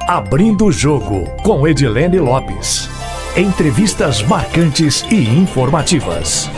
Abrindo o Jogo, com Edilene Lopes. Entrevistas marcantes e informativas.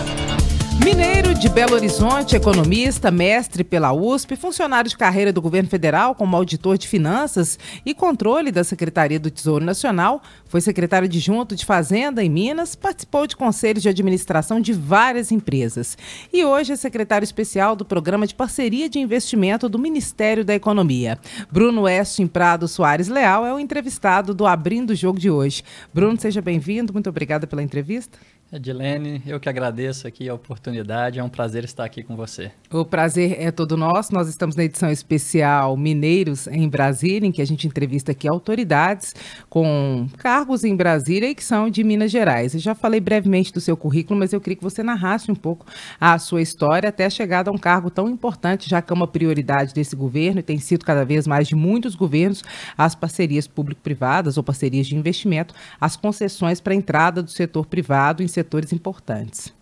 Mineiro de Belo Horizonte, economista, mestre pela USP, funcionário de carreira do governo federal como auditor de finanças e controle da Secretaria do Tesouro Nacional, foi secretário adjunto de Fazenda em Minas, participou de conselhos de administração de várias empresas e hoje é secretário especial do Programa de Parceria de Investimento do Ministério da Economia. Bruno Westin Prado Soares Leal é o entrevistado do Abrindo o Jogo de hoje. Bruno, seja bem-vindo, muito obrigada pela entrevista. Edilene, eu que agradeço aqui a oportunidade, é um prazer estar aqui com você. O prazer é todo nosso, nós estamos na edição especial Mineiros em Brasília, em que a gente entrevista aqui autoridades com cargos em Brasília e que são de Minas Gerais. Eu já falei brevemente do seu currículo, mas eu queria que você narrasse um pouco a sua história até a chegada a um cargo tão importante, já que é uma prioridade desse governo e tem sido cada vez mais de muitos governos, as parcerias público-privadas ou parcerias de investimento, as concessões para a entrada do setor privado em setores importantes.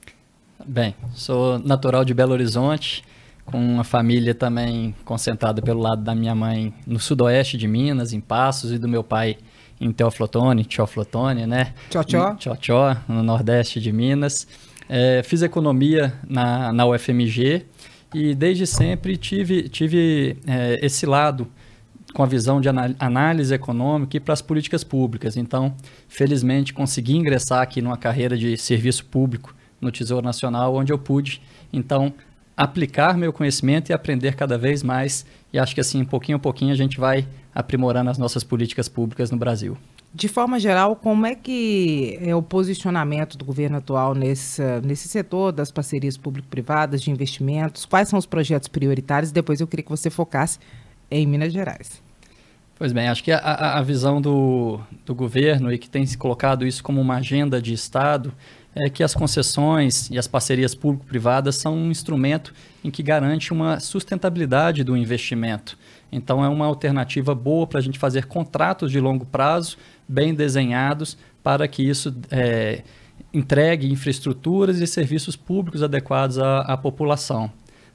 Bem, sou natural de Belo Horizonte, com uma família também concentrada pelo lado da minha mãe no sudoeste de Minas, em Passos, e do meu pai em Teoflotone, né? Tchotchó, no nordeste de Minas. Fiz economia na UFMG e desde sempre tive esse lado com a visão de análise econômica e para as políticas públicas. Então, felizmente, consegui ingressar aqui numa carreira de serviço público no Tesouro Nacional, onde eu pude, então, aplicar meu conhecimento e aprender cada vez mais. E acho que, assim, pouquinho a pouquinho, a gente vai aprimorando as nossas políticas públicas no Brasil. De forma geral, como é que é o posicionamento do governo atual nesse setor das parcerias público-privadas, de investimentos? Quais são os projetos prioritários? Depois eu queria que você focasse em Minas Gerais. Pois bem, acho que a visão do governo e que tem se colocado isso como uma agenda de Estado é que as concessões e as parcerias público-privadas são um instrumento em que garante uma sustentabilidade do investimento. Então, é uma alternativa boa para a gente fazer contratos de longo prazo, bem desenhados, para que isso entregue infraestruturas e serviços públicos adequados à população.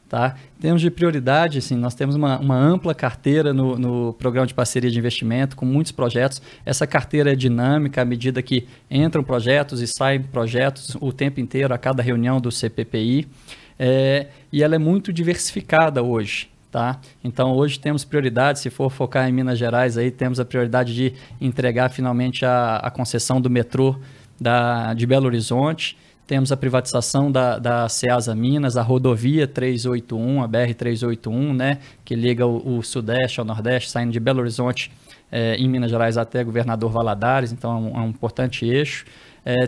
Tá? Em termos de prioridade, assim, nós temos uma ampla carteira no programa de parceria de investimento, com muitos projetos. Essa carteira é dinâmica à medida que entram projetos e saem projetos o tempo inteiro, a cada reunião do CPPI, e ela é muito diversificada hoje. Tá? Então, hoje temos prioridade, se for focar em Minas Gerais, aí temos a prioridade de entregar finalmente a concessão do metrô de Belo Horizonte. Temos a privatização da Ceasa Minas, a rodovia 381, a BR-381, né, que liga o Sudeste ao Nordeste, saindo de Belo Horizonte, em Minas Gerais, até Governador Valadares, então é um importante eixo.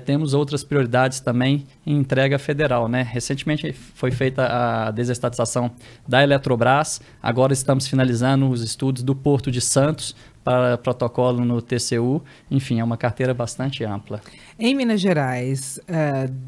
Temos outras prioridades também em entrega federal, né? Recentemente foi feita a desestatização da Eletrobras, agora estamos finalizando os estudos do Porto de Santos para protocolo no TCU, enfim, é uma carteira bastante ampla. Em Minas Gerais,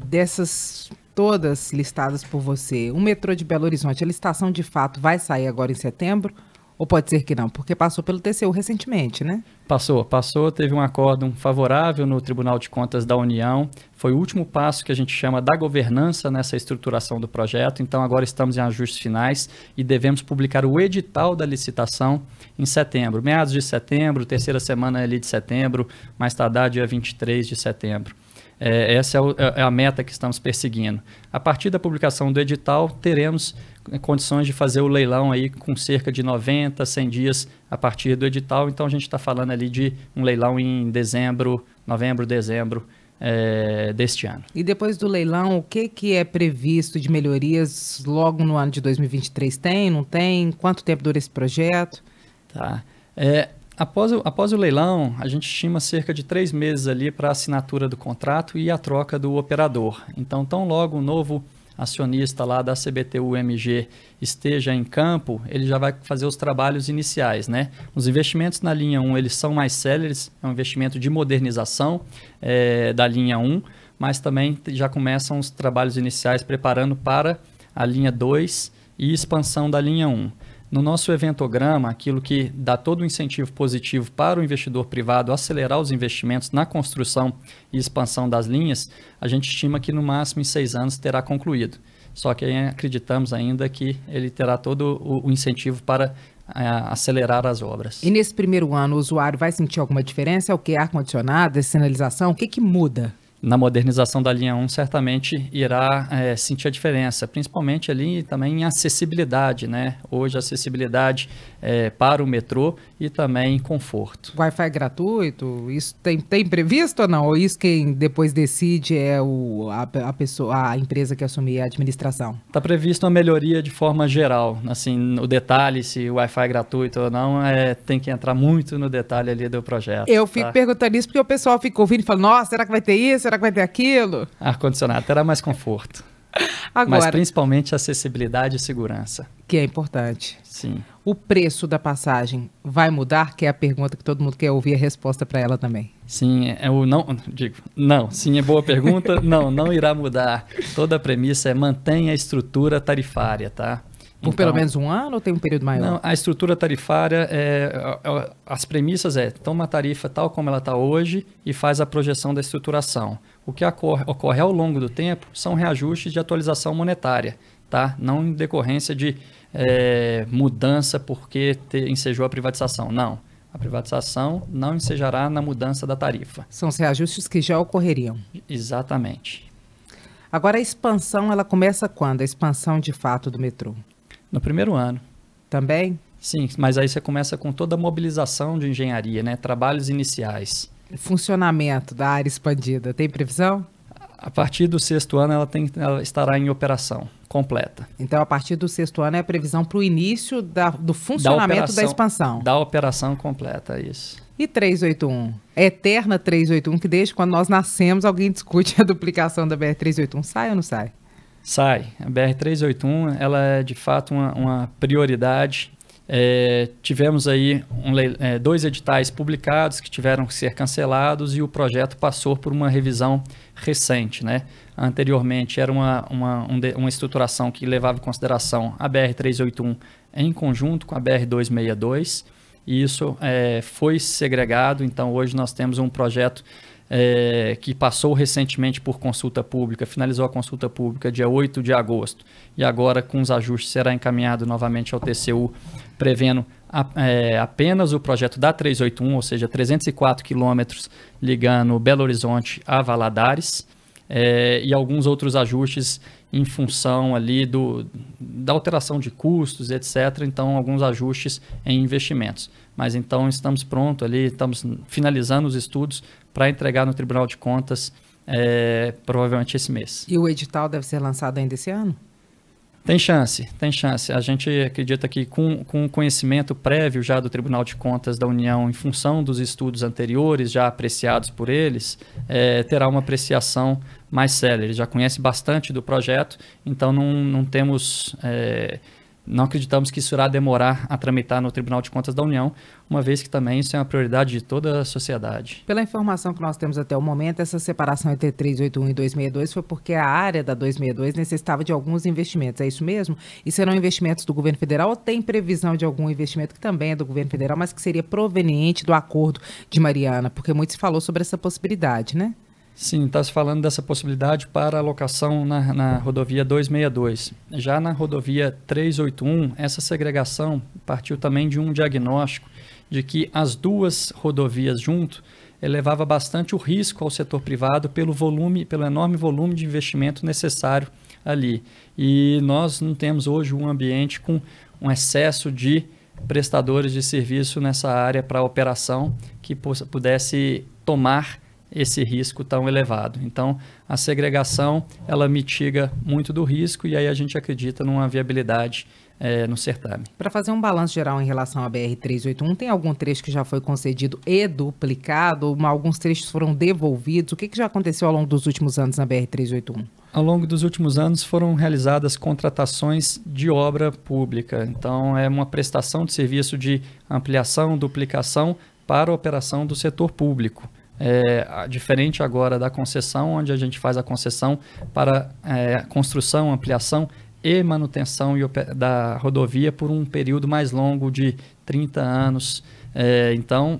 dessas todas listadas por você, o metrô de Belo Horizonte, a licitação de fato vai sair agora em setembro? Ou pode ser que não? Porque passou pelo TCU recentemente, né? Passou, teve um acórdão favorável no Tribunal de Contas da União. Foi o último passo que a gente chama da governança nessa estruturação do projeto. Então, agora estamos em ajustes finais e devemos publicar o edital da licitação em setembro. Meados de setembro, terceira semana ali de setembro, mais tardar dia 23 de setembro. Essa é a meta que estamos perseguindo. A partir da publicação do edital, teremos condições de fazer o leilão aí com cerca de 90, 100 dias a partir do edital. Então, a gente está falando ali de um leilão em novembro, dezembro deste ano. E depois do leilão, o que é previsto de melhorias logo no ano de 2023? Tem, não tem? Quanto tempo dura esse projeto? Tá. Após o leilão, a gente estima cerca de 3 meses ali para a assinatura do contrato e a troca do operador. Então, tão logo o novo acionista lá da CBTU-MG esteja em campo, ele já vai fazer os trabalhos iniciais, né? Os investimentos na linha 1, eles são mais céleres, é um investimento de modernização da linha 1, mas também já começam os trabalhos iniciais preparando para a linha 2 e expansão da linha 1. No nosso eventograma, aquilo que dá todo o incentivo positivo para o investidor privado acelerar os investimentos na construção e expansão das linhas, a gente estima que no máximo em 6 anos terá concluído. Só que acreditamos ainda que ele terá todo o incentivo para acelerar as obras. E nesse primeiro ano, o usuário vai sentir alguma diferença? É o que? Ar-condicionado, sinalização? O que muda? Na modernização da linha 1, certamente irá sentir a diferença, principalmente ali também em acessibilidade, né? Hoje, acessibilidade para o metrô e também conforto. Wi-Fi gratuito? Isso tem previsto ou não? Ou isso quem depois decide é a empresa que assumir a administração? Está previsto uma melhoria de forma geral. Assim, o detalhe, se o Wi-Fi é gratuito ou não, tem que entrar muito no detalhe ali do projeto. Eu fico perguntando isso porque o pessoal fica ouvindo e fala, nossa, será que vai ter isso? Será que vai ter aquilo? Ar-condicionado terá mais conforto. Agora, mas principalmente acessibilidade e segurança. Que é importante. Sim. O preço da passagem vai mudar? Que é a pergunta que todo mundo quer ouvir a resposta para ela também. Sim, sim, é boa pergunta. não irá mudar. Toda a premissa é mantenha a estrutura tarifária, tá? Por pelo menos um ano ou tem um período maior? Não, a estrutura tarifária, as premissas toma a tarifa tal como ela está hoje e faz a projeção da estruturação. O que ocorre ao longo do tempo são reajustes de atualização monetária, tá? Não em decorrência de mudança porque ensejou a privatização, não. A privatização não ensejará na mudança da tarifa. São os reajustes que já ocorreriam. Exatamente. Agora a expansão, ela começa quando? A expansão de fato do metrô? No primeiro ano. Também? Sim, mas aí você começa com toda a mobilização de engenharia, né? Trabalhos iniciais. Funcionamento da área expandida, tem previsão? A partir do 6º ano ela estará em operação completa. Então, a partir do 6º ano é a previsão para o início do funcionamento da expansão. Da operação completa, isso. E 381? É eterna 381, que desde quando nós nascemos alguém discute a duplicação da BR-381. Sai ou não sai? Sai. A BR-381 ela é de fato uma prioridade. Tivemos aí 2 editais publicados que tiveram que ser cancelados e o projeto passou por uma revisão recente, né? Anteriormente era uma estruturação que levava em consideração a BR-381 em conjunto com a BR-262 e isso foi segregado. Então hoje nós temos um projeto que passou recentemente por consulta pública, finalizou a consulta pública dia 8 de agosto e agora com os ajustes será encaminhado novamente ao TCU, prevendo apenas o projeto da 381, ou seja, 304 quilômetros ligando Belo Horizonte a Valadares e alguns outros ajustes em função ali da alteração de custos, etc. Então, alguns ajustes em investimentos. Mas então estamos prontos ali, estamos finalizando os estudos para entregar no Tribunal de Contas provavelmente esse mês. E o edital deve ser lançado ainda esse ano? Tem chance. A gente acredita que com conhecimento prévio já do Tribunal de Contas da União, em função dos estudos anteriores já apreciados por eles, terá uma apreciação mais célere. Ele já conhece bastante do projeto, então não acreditamos que isso irá demorar a tramitar no Tribunal de Contas da União, uma vez que também isso é uma prioridade de toda a sociedade. Pela informação que nós temos até o momento, essa separação entre 381 e 262 foi porque a área da 262 necessitava de alguns investimentos, é isso mesmo? E serão investimentos do governo federal ou tem previsão de algum investimento que também é do governo federal, mas que seria proveniente do acordo de Mariana? Porque muito se falou sobre essa possibilidade, né? Sim, está se falando dessa possibilidade para alocação na rodovia 262. Já na rodovia 381, essa segregação partiu também de um diagnóstico de que as duas rodovias junto elevava bastante o risco ao setor privado pelo enorme volume de investimento necessário ali. E nós não temos hoje um ambiente com um excesso de prestadores de serviço nessa área para operação que pudesse tomar esse risco tão elevado. Então, a segregação, ela mitiga muito do risco e aí a gente acredita numa viabilidade no certame. Para fazer um balanço geral em relação à BR-381, tem algum trecho que já foi concedido e duplicado? Ou alguns trechos foram devolvidos? O que já aconteceu ao longo dos últimos anos na BR-381? Ao longo dos últimos anos foram realizadas contratações de obra pública. Então, é uma prestação de serviço de ampliação, duplicação para a operação do setor público. Diferente agora da concessão, onde a gente faz a concessão para construção, ampliação e manutenção da rodovia por um período mais longo de 30 anos. Então,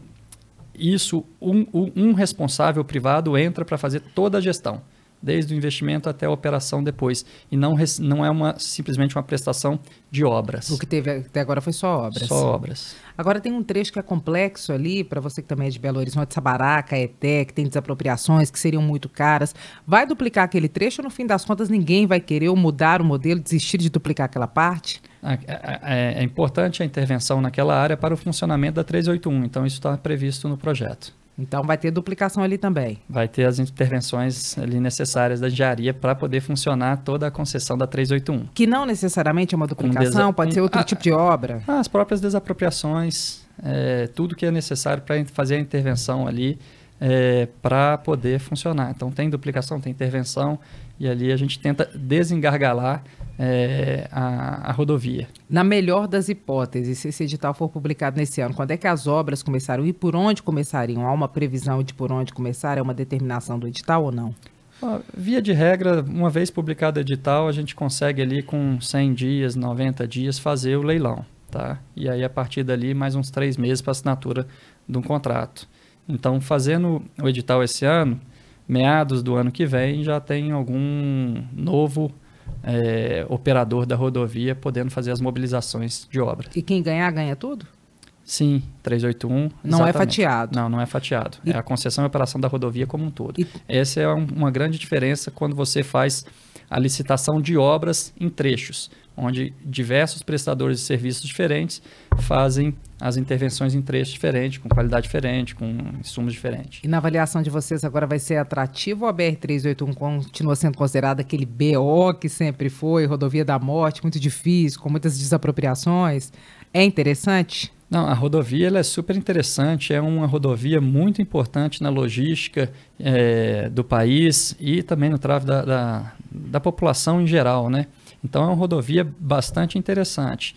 isso, um responsável privado entra para fazer toda a gestão. desde o investimento até a operação depois. E não é simplesmente uma prestação de obras. O que teve até agora foi só obras. Só obras. Agora tem um trecho que é complexo ali, para você que também é de Belo Horizonte, Sabará, Caeté, que tem desapropriações que seriam muito caras. Vai duplicar aquele trecho ou no fim das contas ninguém vai querer ou mudar o modelo, desistir de duplicar aquela parte? É importante a intervenção naquela área para o funcionamento da 381, então isso está previsto no projeto. Então vai ter duplicação ali também? Vai ter as intervenções ali necessárias da engenharia para poder funcionar toda a concessão da 381. Que não necessariamente é uma duplicação, pode ser outro tipo de obra? As próprias desapropriações, tudo que é necessário para fazer a intervenção ali para poder funcionar. Então tem duplicação, tem intervenção e ali a gente tenta desengargalar a rodovia. Na melhor das hipóteses, se esse edital for publicado nesse ano, quando é que as obras começaram e por onde começariam? Há uma previsão de por onde começar? É uma determinação do edital ou não? Via de regra, uma vez publicado o edital, a gente consegue ali com 100 dias, 90 dias fazer o leilão, tá? E aí a partir dali mais uns 3 meses para assinatura de um contrato. Então fazendo o edital esse ano, meados do ano que vem já tem algum novo operador da rodovia podendo fazer as mobilizações de obra. E quem ganhar, ganha tudo? Sim, 381. Não é fatiado? Não é fatiado. É a concessão e operação da rodovia como um todo. Essa é uma grande diferença quando você faz a licitação de obras em trechos, onde diversos prestadores de serviços diferentes fazem as intervenções em trechos diferentes, com qualidade diferente, com insumos diferentes. E na avaliação de vocês agora vai ser atrativo ou a BR-381 continua sendo considerada aquele BO que sempre foi, rodovia da morte, muito difícil, com muitas desapropriações? É interessante? Não, a rodovia ela é super interessante, é uma rodovia muito importante na logística do país e também no tráfego da população em geral, né? Então é uma rodovia bastante interessante.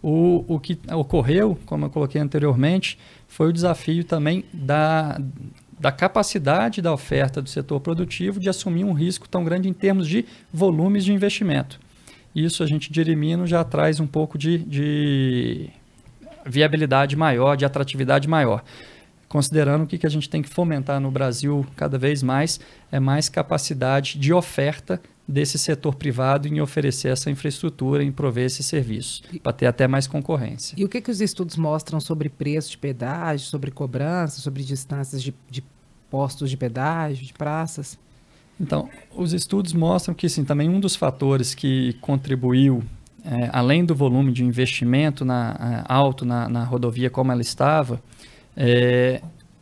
O que ocorreu, como eu coloquei anteriormente, foi o desafio também da capacidade da oferta do setor produtivo de assumir um risco tão grande em termos de volumes de investimento. Isso a gente de Erimino já traz um pouco de viabilidade maior, de atratividade maior. Considerando que a gente tem que fomentar no Brasil cada vez mais, é mais capacidade de oferta desse setor privado em oferecer essa infraestrutura, em prover esses serviços, para ter até mais concorrência. E o que os estudos mostram sobre preço de pedágio, sobre cobrança, sobre distâncias de postos de pedágio, de praças? Então, os estudos mostram que sim, também um dos fatores que contribuiu, além do volume de investimento alto na rodovia como ela estava,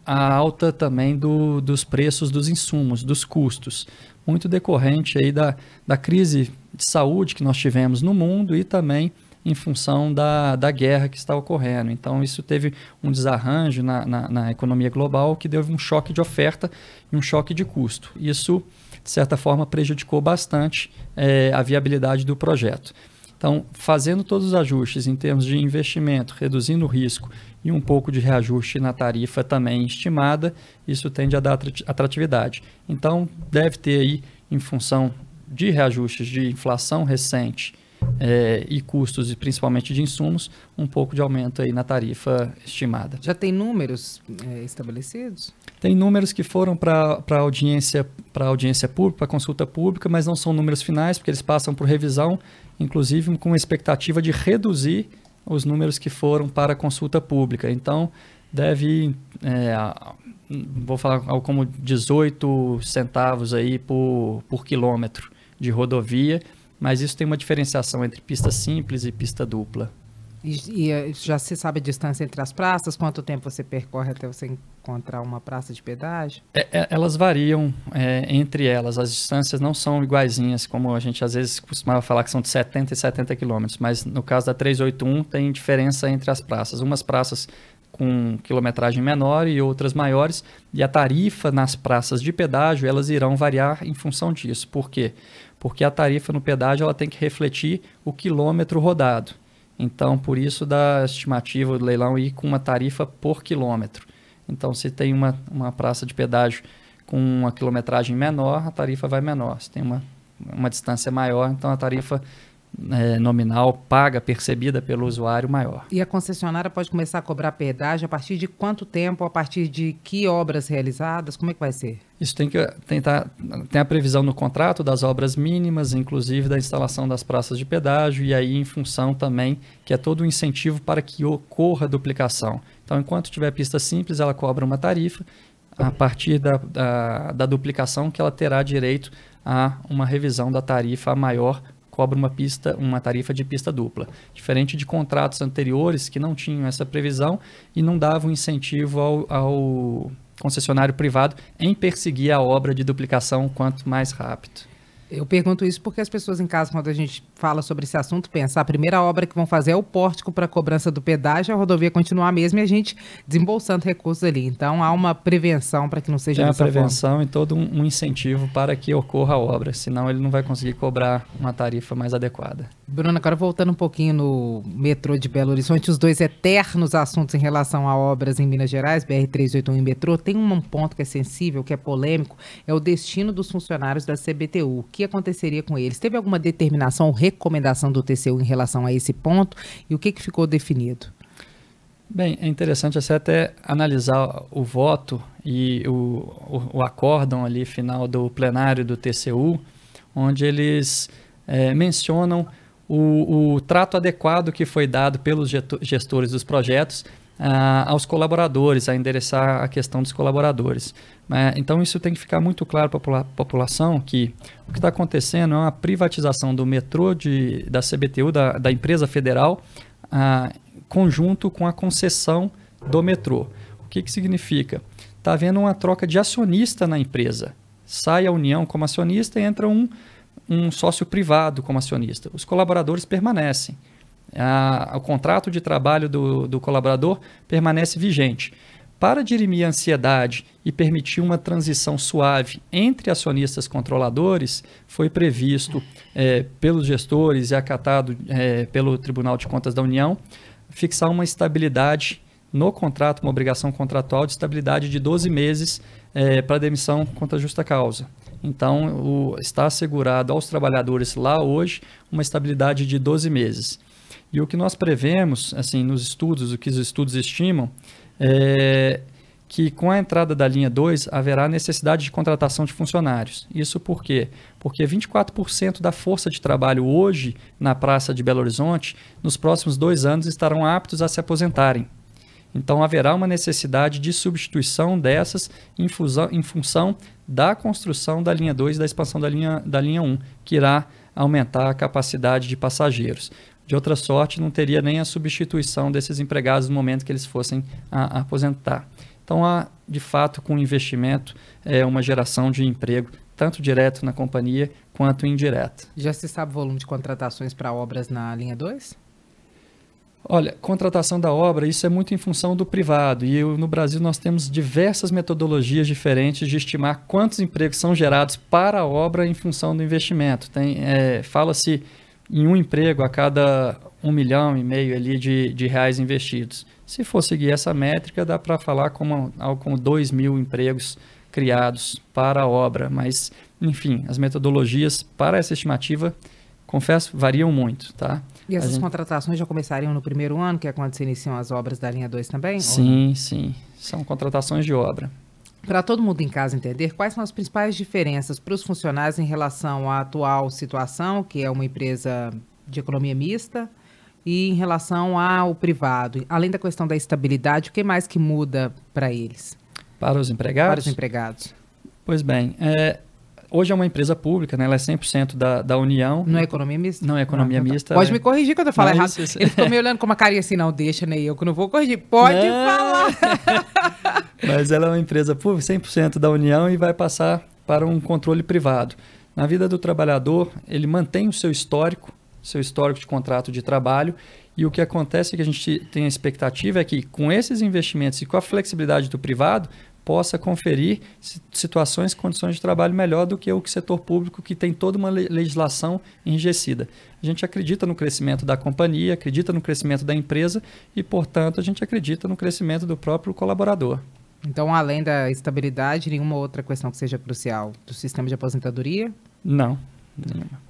a alta também dos preços dos insumos, dos custos, muito decorrente aí da crise de saúde que nós tivemos no mundo e também em função da guerra que está ocorrendo. Então, isso teve um desarranjo na economia global que deu um choque de oferta e um choque de custo. Isso, de certa forma, prejudicou bastante a viabilidade do projeto. Então, fazendo todos os ajustes em termos de investimento, reduzindo o risco e um pouco de reajuste na tarifa também estimada, isso tende a dar atratividade. Então, deve ter aí, em função de reajustes de inflação recente e custos, e principalmente de insumos, um pouco de aumento aí na tarifa estimada. Já tem números estabelecidos? Tem números que foram para audiência pública, para consulta pública, mas não são números finais, porque eles passam por revisão, inclusive com a expectativa de reduzir os números que foram para consulta pública. Então, deve ir, vou falar algo como 18 centavos aí por quilômetro de rodovia, mas isso tem uma diferenciação entre pista simples e pista dupla. E já se sabe a distância entre as praças? Quanto tempo você percorre até você encontrar uma praça de pedágio? Elas variam entre elas. As distâncias não são iguaizinhas, como a gente às vezes costumava falar que são de 70 e 70 quilômetros. Mas no caso da 381 tem diferença entre as praças. Umas praças com quilometragem menor e outras maiores. E a tarifa nas praças de pedágio, elas irão variar em função disso. Por quê? Porque a tarifa no pedágio ela tem que refletir o quilômetro rodado. Então, por isso, da estimativa do leilão ir com uma tarifa por quilômetro. Então, se tem uma praça de pedágio com uma quilometragem menor, a tarifa vai menor. Se tem uma distância maior, então a tarifa nominal paga, percebida pelo usuário maior. E a concessionária pode começar a cobrar pedágio a partir de quanto tempo, a partir de que obras realizadas? Como é que vai ser? Isso tem a previsão no contrato das obras mínimas, inclusive da instalação das praças de pedágio, e aí em função também, que é todo um incentivo para que ocorra duplicação. Então, enquanto tiver pista simples, ela cobra uma tarifa, a partir da duplicação que ela terá direito a uma revisão da tarifa maior, cobra uma tarifa de pista dupla. Diferente de contratos anteriores que não tinham essa previsão e não davam incentivo ao concessionário privado em perseguir a obra de duplicação quanto mais rápido. Eu pergunto isso porque as pessoas em casa, quando a gente fala sobre esse assunto, pensam, a primeira obra que vão fazer é o pórtico para a cobrança do pedágio, a rodovia continuar a mesma e a gente desembolsando recursos ali. Então, há uma prevenção para que não seja dessa forma. Tem uma prevenção e todo um incentivo para que ocorra a obra, senão ele não vai conseguir cobrar uma tarifa mais adequada. Bruno, agora voltando um pouquinho no metrô de Belo Horizonte, os dois eternos assuntos em relação a obras em Minas Gerais, BR-381 e metrô, tem um ponto que é sensível, que é polêmico, é o destino dos funcionários da CBTU. O que aconteceria com eles? Teve alguma determinação ou recomendação do TCU em relação a esse ponto? E o que ficou definido? Bem, é interessante você até analisar o voto e o acórdão ali final do plenário do TCU, onde eles mencionam o trato adequado que foi dado pelos gestores dos projetos aos colaboradores, a endereçar a questão dos colaboradores. Então, isso tem que ficar muito claro para a população que o que está acontecendo é uma privatização do metrô da CBTU, da empresa federal, conjunto com a concessão do metrô. O que significa? Está havendo uma troca de acionista na empresa. Sai a União como acionista e entra um sócio privado como acionista. Os colaboradores permanecem. O contrato de trabalho do colaborador permanece vigente. Para dirimir a ansiedade e permitir uma transição suave entre acionistas controladores, foi previsto pelos gestores e acatado pelo Tribunal de Contas da União, fixar uma estabilidade no contrato, uma obrigação contratual de estabilidade de 12 meses para demissão contra justa causa. Então, está assegurado aos trabalhadores lá hoje uma estabilidade de 12 meses. E o que nós prevemos, assim, nos estudos, o que os estudos estimam, é que com a entrada da linha 2 haverá necessidade de contratação de funcionários. Isso por quê? Porque 24% da força de trabalho hoje na Praça de Belo Horizonte, nos próximos 2 anos estarão aptos a se aposentarem. Então haverá uma necessidade de substituição dessas em função da construção da linha 2 e da expansão da linha 1, que irá aumentar a capacidade de passageiros. De outra sorte, não teria nem a substituição desses empregados no momento que eles fossem a aposentar. Então, há, de fato, com o investimento, uma geração de emprego, tanto direto na companhia quanto indireto. Já se sabe o volume de contratações para obras na linha 2? Olha, contratação da obra, isso é muito em função do privado. E no Brasil nós temos diversas metodologias diferentes de estimar quantos empregos são gerados para a obra em função do investimento. Fala-se em um emprego a cada 1,5 milhão ali de reais investidos. Se for seguir essa métrica, dá para falar algo como 2 mil empregos criados para a obra. Mas, enfim, as metodologias para essa estimativa, confesso, variam muito, tá? E essas contratações já começariam no primeiro ano, que é quando se iniciam as obras da linha 2 também? Sim, sim. São contratações de obra. Para todo mundo em casa entender, quais são as principais diferenças para os funcionários em relação à atual situação, que é uma empresa de economia mista, e em relação ao privado? Além da questão da estabilidade, o que mais que muda para eles? Para os empregados? Para os empregados. Pois bem, hoje é uma empresa pública, né? Ela é 100% da União. Não é economia mista? Não é economia mista. Pode me corrigir quando eu falar errado. Ele ficou me olhando com uma carinha assim, não, deixa, nem eu que não vou corrigir. Pode falar! Mas ela é uma empresa pública, 100% da União, e vai passar para um controle privado. Na vida do trabalhador, ele mantém o seu histórico de contrato de trabalho, e o que acontece é que a gente tem a expectativa é que com esses investimentos e com a flexibilidade do privado, possa conferir situações, condições de trabalho melhor do que o setor público, que tem toda uma legislação enrijecida. A gente acredita no crescimento da companhia, acredita no crescimento da empresa e, portanto, a gente acredita no crescimento do próprio colaborador. Então, além da estabilidade, nenhuma outra questão que seja crucial do sistema de aposentadoria? Não, nenhuma.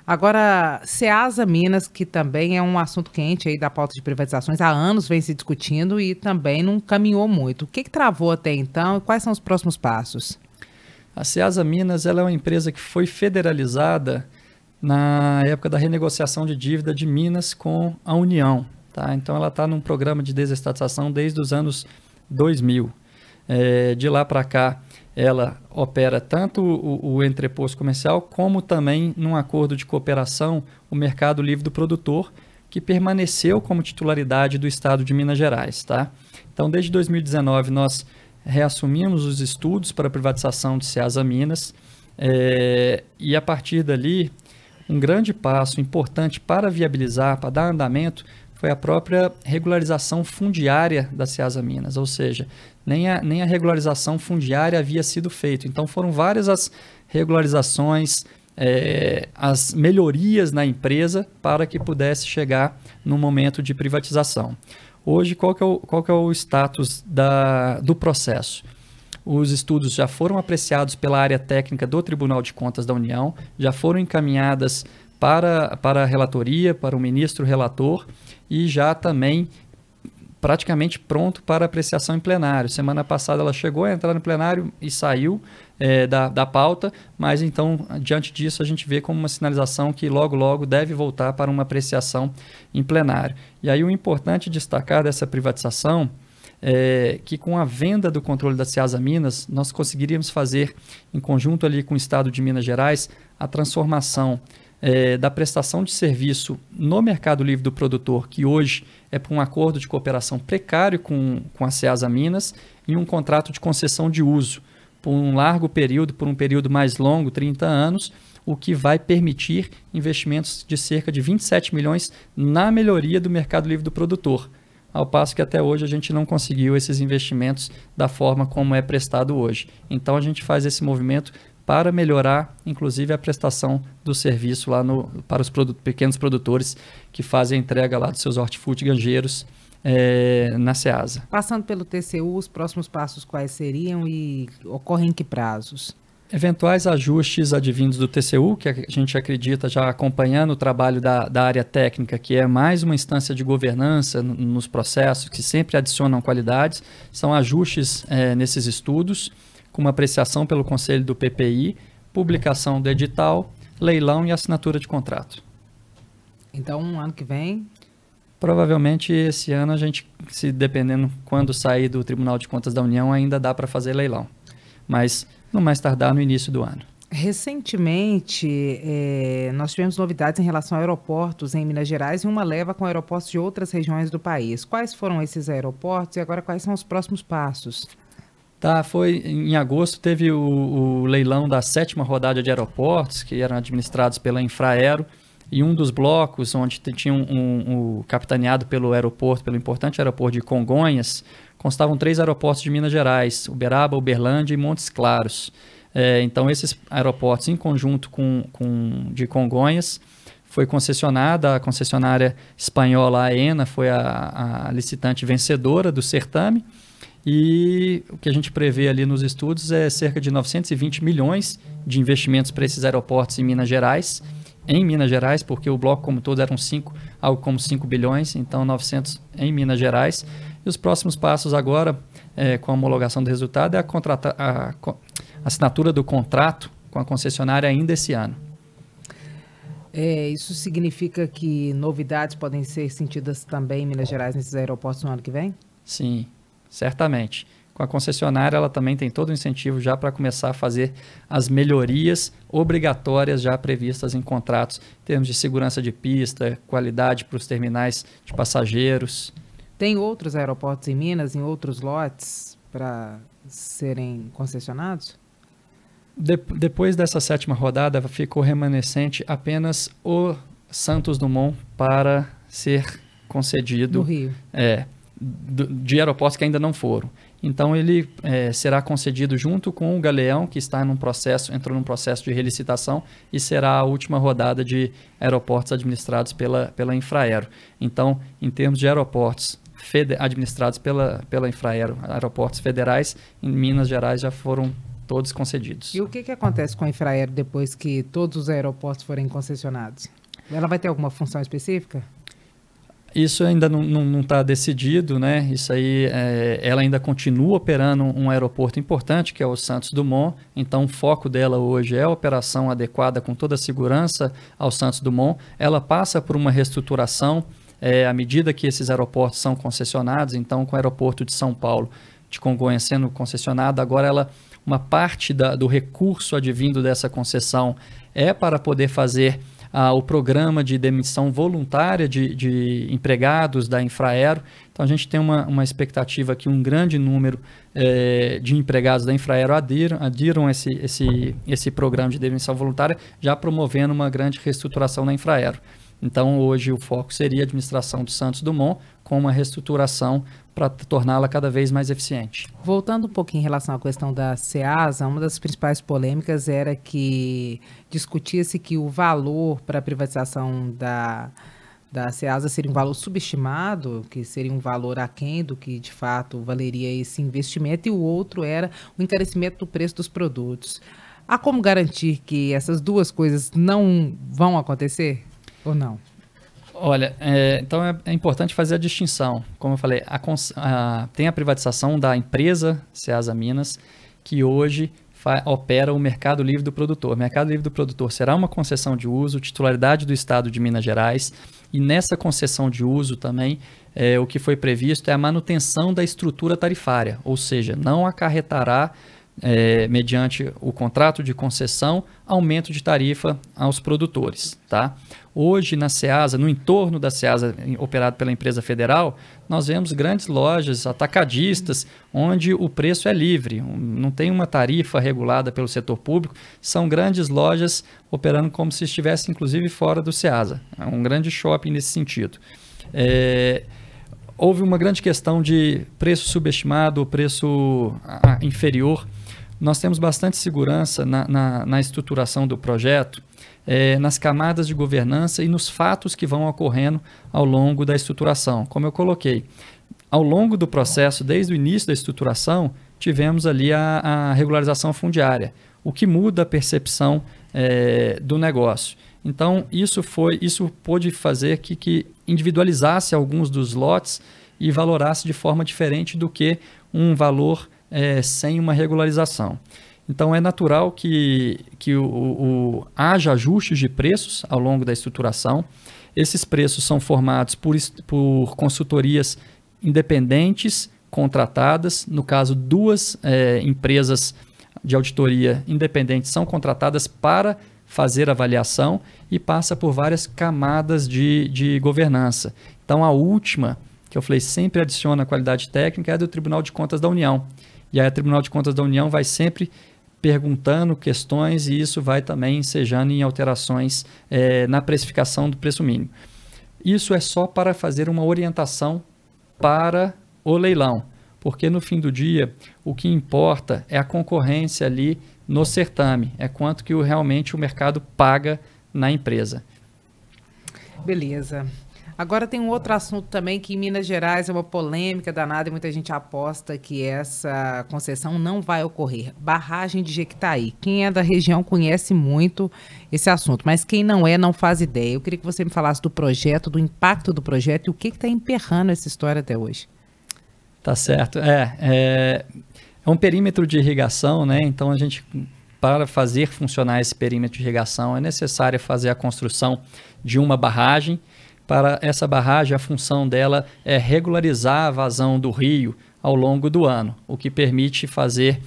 Agora, Ceasa Minas, que também é um assunto quente aí da pauta de privatizações, há anos vem se discutindo e também não caminhou muito. O que travou até então e quais são os próximos passos? A Ceasa Minas ela é uma empresa que foi federalizada na época da renegociação de dívida de Minas com a União. Tá? Então, ela está num programa de desestatização desde os anos 2000. De lá para cá, ela opera tanto o entreposto comercial, como também num acordo de cooperação, o Mercado Livre do Produtor, que permaneceu como titularidade do Estado de Minas Gerais. Tá? Então, desde 2019, nós reassumimos os estudos para a privatização de Ceasa Minas, e a partir dali, um grande passo importante para viabilizar, para dar andamento, foi a própria regularização fundiária da Ceasa Minas, ou seja, nem a regularização fundiária havia sido feita. Então foram várias as regularizações, as melhorias na empresa para que pudesse chegar no momento de privatização. Hoje, qual que é o status do processo? Os estudos já foram apreciados pela área técnica do Tribunal de Contas da União, já foram encaminhadas para a relatoria, para o ministro relator, e já também praticamente pronto para apreciação em plenário. Semana passada ela chegou a entrar no plenário e saiu da pauta, mas então, diante disso, a gente vê como uma sinalização que logo deve voltar para uma apreciação em plenário. E aí o importante destacar dessa privatização é que com a venda do controle da Ceasa Minas, nós conseguiríamos fazer, em conjunto ali com o Estado de Minas Gerais, a transformação da prestação de serviço no Mercado Livre do Produtor, que hoje é por um acordo de cooperação precário com a Ceasa Minas, em um contrato de concessão de uso, por um largo período, por um período mais longo, 30 anos, o que vai permitir investimentos de cerca de 27 milhões na melhoria do Mercado Livre do Produtor, ao passo que até hoje a gente não conseguiu esses investimentos da forma como é prestado hoje. Então a gente faz esse movimento para melhorar, inclusive, a prestação do serviço lá para os pequenos produtores que fazem a entrega lá dos seus hortifrutigranjeiros na Ceasa. Passando pelo TCU, os próximos passos quais seriam e ocorrem em que prazos? Eventuais ajustes advindos do TCU, que a gente acredita já acompanhando o trabalho da área técnica, que é mais uma instância de governança nos processos, que sempre adicionam qualidades, são ajustes nesses estudos, com uma apreciação pelo Conselho do PPI, publicação do edital, leilão e assinatura de contrato. Então, ano que vem? Provavelmente esse ano a gente, se dependendo quando sair do Tribunal de Contas da União, ainda dá para fazer leilão. Mas no mais tardar no início do ano. Recentemente, nós tivemos novidades em relação a aeroportos em Minas Gerais e uma leva com aeroportos de outras regiões do país. Quais foram esses aeroportos e agora quais são os próximos passos? Foi em agosto, teve o leilão da 7ª rodada de aeroportos, que eram administrados pela Infraero, e um dos blocos, onde tinha capitaneado pelo importante aeroporto de Congonhas, constavam 3 aeroportos de Minas Gerais, Uberaba, Uberlândia e Montes Claros. Então, esses aeroportos, em conjunto de Congonhas, foi concessionada, a concessionária espanhola AENA foi a licitante vencedora do certame, e o que a gente prevê ali nos estudos é cerca de 920 milhões de investimentos para esses aeroportos em Minas Gerais, porque o bloco como todo eram algo como 5 bilhões, então 900 em Minas Gerais. E os próximos passos agora, com a homologação do resultado, é a assinatura do contrato com a concessionária ainda esse ano. Isso significa que novidades podem ser sentidas também em Minas Gerais nesses aeroportos no ano que vem? Sim, certamente. Com a concessionária, ela também tem todo o incentivo já para começar a fazer as melhorias obrigatórias já previstas em contratos, em termos de segurança de pista, qualidade para os terminais de passageiros. Tem outros aeroportos em Minas, em outros lotes, para serem concessionados? Depois dessa 7ª rodada, ficou remanescente apenas o Santos Dumont para ser concedido. No Rio. De aeroportos que ainda não foram. Então, ele será concedido junto com o Galeão, que entrou num processo de relicitação, e será a última rodada de aeroportos administrados pela Infraero. Então, em termos de aeroportos administrados pela Infraero, aeroportos federais, em Minas Gerais já foram todos concedidos. E o que acontece com a Infraero depois que todos os aeroportos forem concessionados? Ela vai ter alguma função específica? Isso ainda não está decidido, né? Isso aí, ela ainda continua operando um aeroporto importante, que é o Santos Dumont. Então, o foco dela hoje é a operação adequada com toda a segurança ao Santos Dumont. Ela passa por uma reestruturação à medida que esses aeroportos são concessionados. Então, com o aeroporto de São Paulo, de Congonhas sendo concessionado, agora uma parte do recurso advindo dessa concessão é para poder fazer o programa de demissão voluntária de empregados da Infraero. Então, a gente tem uma expectativa que um grande número de empregados da Infraero adiram esse programa de demissão voluntária, já promovendo uma grande reestruturação na Infraero. Então, hoje o foco seria a administração do Santos Dumont com uma reestruturação para torná-la cada vez mais eficiente. Voltando um pouquinho em relação à questão da SEASA, uma das principais polêmicas era que discutia-se que o valor para a privatização da SEASA seria um valor subestimado, que seria um valor aquém do que de fato valeria esse investimento, e o outro era o encarecimento do preço dos produtos. Há como garantir que essas duas coisas não vão acontecer ou não? Olha, então é importante fazer a distinção. Como eu falei, tem a privatização da empresa SEASA Minas, que hoje opera o Mercado Livre do Produtor. O Mercado Livre do Produtor será uma concessão de uso, titularidade do Estado de Minas Gerais, e nessa concessão de uso também, o que foi previsto é a manutenção da estrutura tarifária, ou seja, não acarretará, mediante o contrato de concessão, aumento de tarifa aos produtores, tá? Hoje, na SEASA, no entorno da SEASA, operado pela empresa federal, nós vemos grandes lojas atacadistas, onde o preço é livre, não tem uma tarifa regulada pelo setor público, são grandes lojas operando como se estivesse, inclusive, fora do SEASA. É um grande shopping nesse sentido. Houve uma grande questão de preço subestimado, preço inferior. Nós temos bastante segurança na estruturação do projeto, nas camadas de governança e nos fatos que vão ocorrendo ao longo da estruturação. Como eu coloquei, ao longo do processo, desde o início da estruturação, tivemos ali a regularização fundiária, o que muda a percepção do negócio. Então, isso pôde fazer que individualizasse alguns dos lotes e valorasse de forma diferente do que um valor sem uma regularização. Então, é natural que haja ajustes de preços ao longo da estruturação. Esses preços são formados por consultorias independentes, contratadas. No caso, duas empresas de auditoria independentes são contratadas para fazer avaliação e passa por várias camadas de governança. Então, a última, que eu falei, sempre adiciona qualidade técnica, é do Tribunal de Contas da União. E aí, o Tribunal de Contas da União vai sempre perguntando questões e isso vai também ensejando em alterações na precificação do preço mínimo. Isso é só para fazer uma orientação para o leilão, porque no fim do dia o que importa é a concorrência ali no certame, é quanto que realmente o mercado paga na empresa. Beleza. Agora tem um outro assunto também que em Minas Gerais é uma polêmica danada e muita gente aposta que essa concessão não vai ocorrer. Barragem de Jequitaí. Quem é da região conhece muito esse assunto, mas quem não é, não faz ideia. Eu queria que você me falasse do projeto, do impacto do projeto e o que está emperrando essa história até hoje. Tá certo. É um perímetro de irrigação, né? Então, para fazer funcionar esse perímetro de irrigação, é necessário fazer a construção de uma barragem. Para essa barragem, a função dela é regularizar a vazão do rio ao longo do ano, o que permite fazer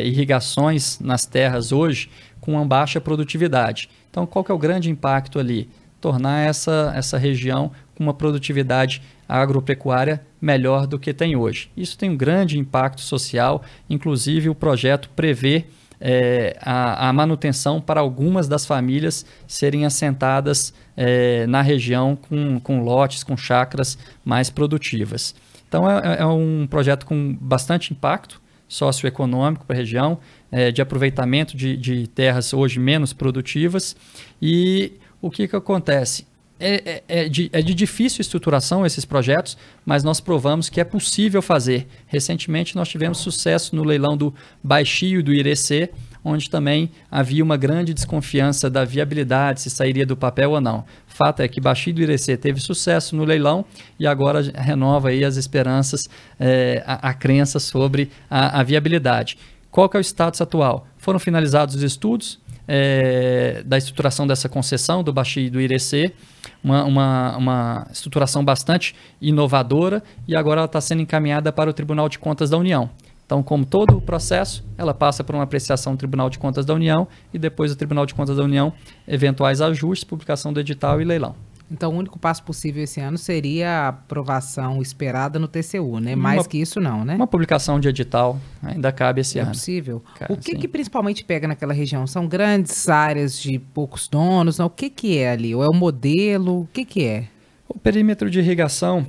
irrigações nas terras hoje com uma baixa produtividade. Então, qual que é o grande impacto ali? Tornar essa região com uma produtividade agropecuária melhor do que tem hoje. Isso tem um grande impacto social, inclusive o projeto prevê a manutenção para algumas das famílias serem assentadas na região com lotes, com chácaras mais produtivas. Então, é um projeto com bastante impacto socioeconômico para a região, de aproveitamento de terras hoje menos produtivas. E o que acontece? é de difícil estruturação esses projetos, mas nós provamos que é possível fazer. Recentemente nós tivemos sucesso no leilão do Baixio do Irecê, onde também havia uma grande desconfiança da viabilidade, se sairia do papel ou não. Fato é que Baixio do Irecê teve sucesso no leilão e agora renova aí as esperanças, a crença sobre a viabilidade. Qual que é o status atual? Foram finalizados os estudos da estruturação dessa concessão do Baixio do Irecê, uma estruturação bastante inovadora, e agora ela está sendo encaminhada para o Tribunal de Contas da União. Então, como todo o processo, ela passa por uma apreciação do Tribunal de Contas da União e depois do Tribunal de Contas da União, eventuais ajustes, publicação do edital e leilão. Então, o único passo possível esse ano seria a aprovação esperada no TCU, né? Mais que isso não, né? Uma publicação de edital ainda cabe esse ano. É possível? Cabe, o que principalmente pega naquela região? São grandes áreas de poucos donos? Não? O que é ali? Ou é o modelo? O que é? O perímetro de irrigação,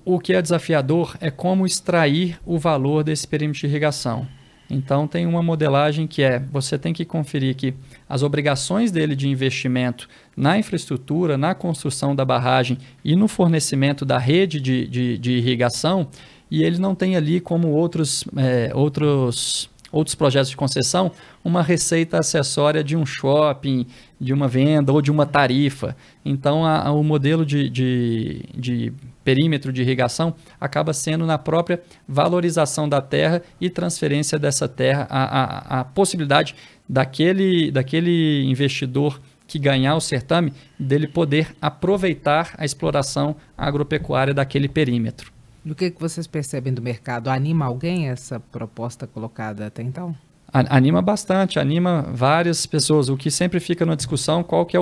o que é desafiador é como extrair o valor desse perímetro de irrigação. Então, tem uma modelagem que você tem que conferir que as obrigações dele de investimento na infraestrutura, na construção da barragem e no fornecimento da rede de irrigação, e ele não tem ali, como outros projetos de concessão, uma receita acessória de um shopping, de uma venda ou de uma tarifa. Então, o modelo de perímetro de irrigação acaba sendo na própria valorização da terra e transferência dessa terra, a possibilidade daquele investidor que ganhar o certame, dele poder aproveitar a exploração agropecuária daquele perímetro. E o que vocês percebem do mercado? Anima alguém essa proposta colocada até então? Anima bastante, anima várias pessoas. O que sempre fica na discussão, qual que é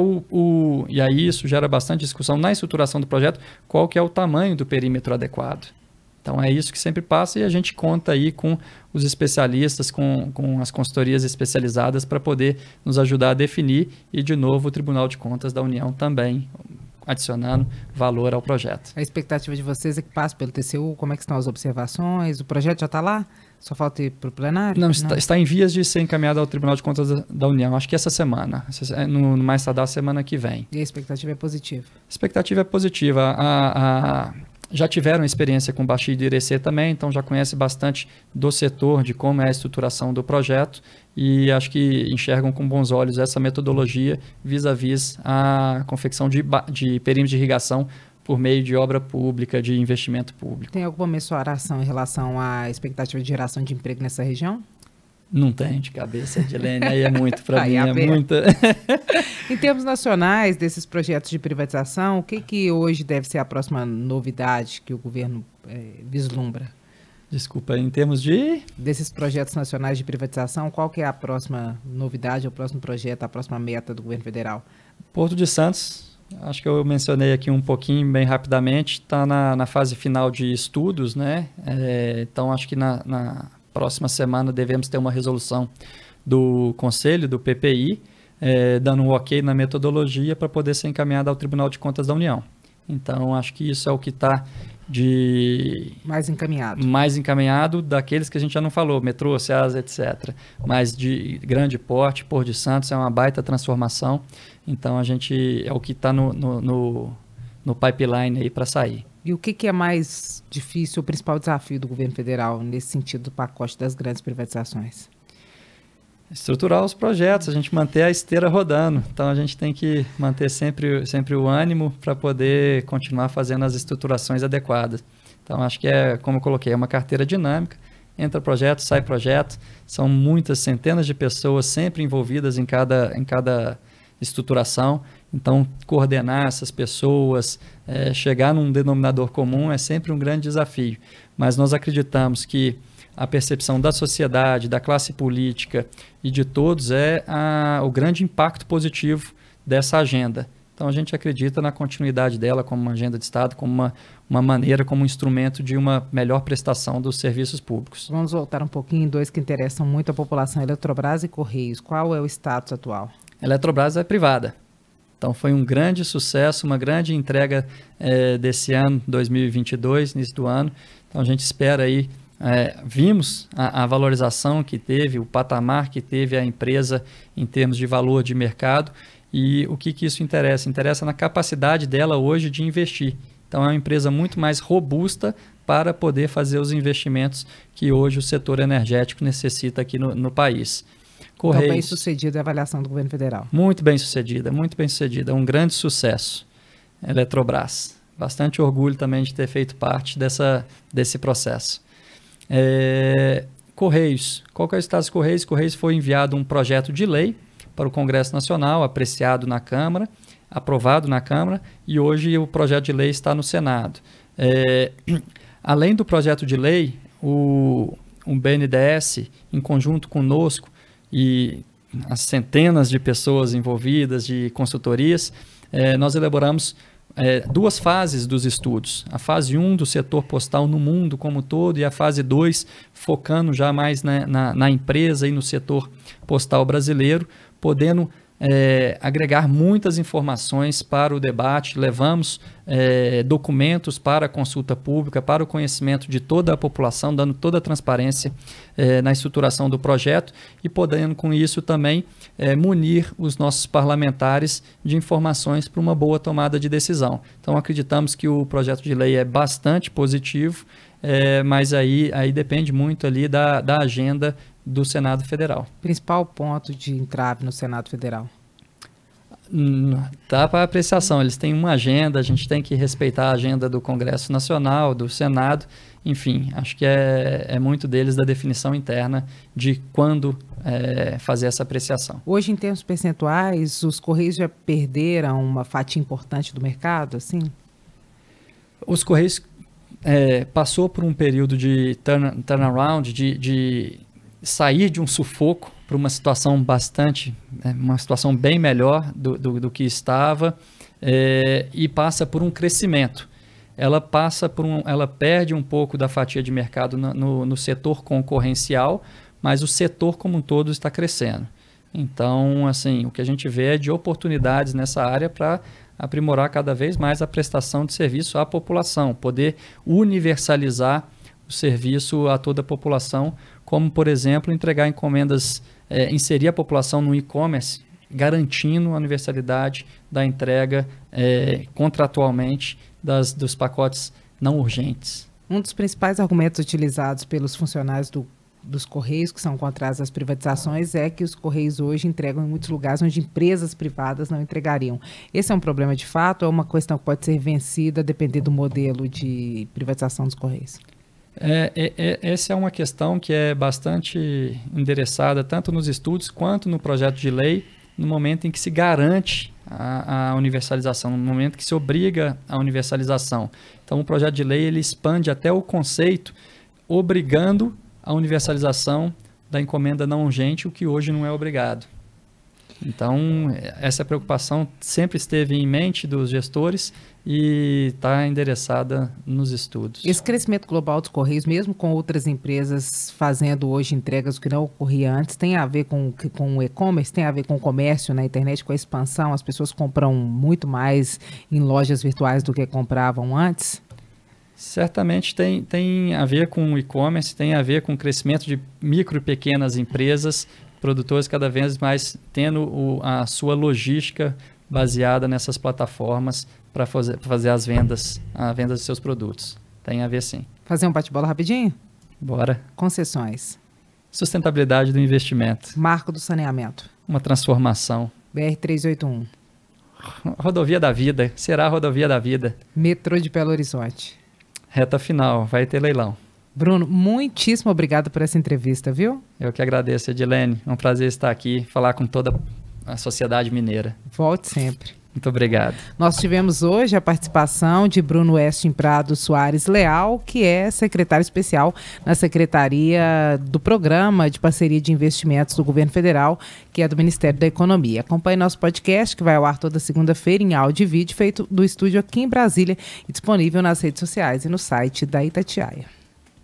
e aí isso gera bastante discussão na estruturação do projeto, qual que é o tamanho do perímetro adequado. Então é isso que sempre passa e a gente conta aí com os especialistas, com as consultorias especializadas para poder nos ajudar a definir, e de novo o Tribunal de Contas da União também adicionando valor ao projeto. A expectativa de vocês é que passe pelo TCU? Como é que estão as observações? O projeto já está lá? Só falta ir para o plenário? Não, está em vias de ser encaminhado ao Tribunal de Contas da União. Acho que essa semana, no mais tardar semana que vem. E a expectativa é positiva? A expectativa é positiva. Já tiveram experiência com Baixio do Irecê também, então já conhece bastante do setor, de como é a estruturação do projeto, e acho que enxergam com bons olhos essa metodologia vis-à-vis a confecção de perímetros de irrigação por meio de obra pública, de investimento público. Tem alguma mensuração em relação à expectativa de geração de emprego nessa região? Não tem de cabeça, Edilene, aí é muito para mim, é muita. Em termos nacionais desses projetos de privatização, o que hoje deve ser a próxima novidade que o governo vislumbra? Desculpa, em termos de... Desses projetos nacionais de privatização, qual que é a próxima novidade, o próximo projeto, a próxima meta do governo federal? Porto de Santos, acho que eu mencionei aqui um pouquinho, bem rapidamente, está na fase final de estudos, né? Então, acho que na próxima semana devemos ter uma resolução do Conselho, do PPI, dando um ok na metodologia para poder ser encaminhada ao Tribunal de Contas da União. Então, acho que isso é o que está mais encaminhado daqueles que a gente já não falou, metrô, SEAS, etc. Mas de grande porte, Porto de Santos é uma baita transformação. Então, é o que está no pipeline aí para sair. E o que é mais difícil, o principal desafio do governo federal nesse sentido do pacote das grandes privatizações? Estruturar os projetos, a gente manter a esteira rodando. Então, a gente tem que manter sempre o ânimo para poder continuar fazendo as estruturações adequadas. Então, acho que como eu coloquei, é uma carteira dinâmica. Entra projeto, sai projeto. São muitas centenas de pessoas sempre envolvidas em cada estruturação. Então, coordenar essas pessoas, chegar num denominador comum é sempre um grande desafio. Mas nós acreditamos que a percepção da sociedade, da classe política e de todos é o grande impacto positivo dessa agenda. Então, a gente acredita na continuidade dela como uma agenda de Estado, como uma maneira, como um instrumento de uma melhor prestação dos serviços públicos. Vamos voltar um pouquinho em dois que interessam muito a população, Eletrobras e Correios. Qual é o status atual? A Eletrobras é privada. Então, foi um grande sucesso, uma grande entrega desse ano, 2022, início do ano. Então, a gente espera aí, vimos a valorização que teve, o patamar que teve a empresa em termos de valor de mercado, E o que isso interessa? Interessa na capacidade dela hoje de investir. Então, é uma empresa muito mais robusta para poder fazer os investimentos que hoje o setor energético necessita aqui no país. Correios, então, bem sucedida a avaliação do governo federal. Muito bem sucedida, muito bem sucedida. Um grande sucesso. Eletrobras. Bastante orgulho também de ter feito parte desse processo. Correios. Qual que é o status dos Correios? Correios foi enviado um projeto de lei para o Congresso Nacional, apreciado na Câmara, aprovado na Câmara, e hoje o projeto de lei está no Senado. Além do projeto de lei, o BNDES, em conjunto conosco, e as centenas de pessoas envolvidas, de consultorias, nós elaboramos 2 fases dos estudos. A fase 1 do setor postal no mundo como todo e a fase 2 focando já mais na empresa e no setor postal brasileiro, podendo agregar muitas informações para o debate. Levamos documentos para a consulta pública, para o conhecimento de toda a população, dando toda a transparência na estruturação do projeto e podendo com isso também munir os nossos parlamentares de informações para uma boa tomada de decisão. Então acreditamos que o projeto de lei é bastante positivo, mas aí depende muito ali da agenda do Senado Federal. Principal ponto de entrave no Senado Federal? Tá para apreciação. Eles têm uma agenda, a gente tem que respeitar a agenda do Congresso Nacional, do Senado, enfim, acho que é muito deles da definição interna de quando fazer essa apreciação. Hoje, em termos percentuais, os Correios já perderam uma fatia importante do mercado, assim? Os Correios passou por um período de turnaround, de sair de um sufoco para uma situação uma situação bem melhor do que estava, e passa por um crescimento. Ela perde um pouco da fatia de mercado no setor concorrencial, mas o setor como um todo está crescendo. Então, assim, o que a gente vê é de oportunidades nessa área para aprimorar cada vez mais a prestação de serviço à população, poder universalizar o serviço a toda a população, como, por exemplo, entregar encomendas, inserir a população no e-commerce, garantindo a universalidade da entrega contratualmente dos pacotes não urgentes. Um dos principais argumentos utilizados pelos funcionários dos Correios, que são contrários às privatizações, é que os Correios hoje entregam em muitos lugares onde empresas privadas não entregariam. Esse é um problema de fato ou é uma questão que pode ser vencida dependendo do modelo de privatização dos Correios? Essa é uma questão que é bastante endereçada tanto nos estudos quanto no projeto de lei, no momento em que se garante a universalização, no momento que se obriga a universalização. Então, o projeto de lei ele expande até o conceito, obrigando a universalização da encomenda não urgente, o que hoje não é obrigado. Então, essa preocupação sempre esteve em mente dos gestores e está endereçada nos estudos. Esse crescimento global dos Correios, mesmo com outras empresas fazendo hoje entregas que não ocorria antes, tem a ver com o e-commerce, tem a ver com o comércio na internet, com a expansão? As pessoas compram muito mais em lojas virtuais do que compravam antes? Certamente tem a ver com o e-commerce, tem a ver com o crescimento de micro e pequenas empresas, produtores cada vez mais tendo a sua logística baseada nessas plataformas para fazer a venda de seus produtos. Tem a ver sim. Fazer um bate-bola rapidinho? Bora. Concessões. Sustentabilidade do investimento. Marco do saneamento. Uma transformação. BR-381. Rodovia da vida. Será a rodovia da vida. Metrô de Belo Horizonte. Reta final. Vai ter leilão. Bruno, muitíssimo obrigado por essa entrevista, viu? Eu que agradeço, Edilene. É um prazer estar aqui, falar com toda a sociedade mineira. Volte sempre. Muito obrigado. Nós tivemos hoje a participação de Bruno Westin Prado Soares Leal, que é secretário especial na Secretaria do Programa de Parceria de Investimentos do Governo Federal, que é do Ministério da Economia. Acompanhe nosso podcast, que vai ao ar toda segunda-feira em áudio e vídeo, feito do estúdio aqui em Brasília e disponível nas redes sociais e no site da Itatiaia.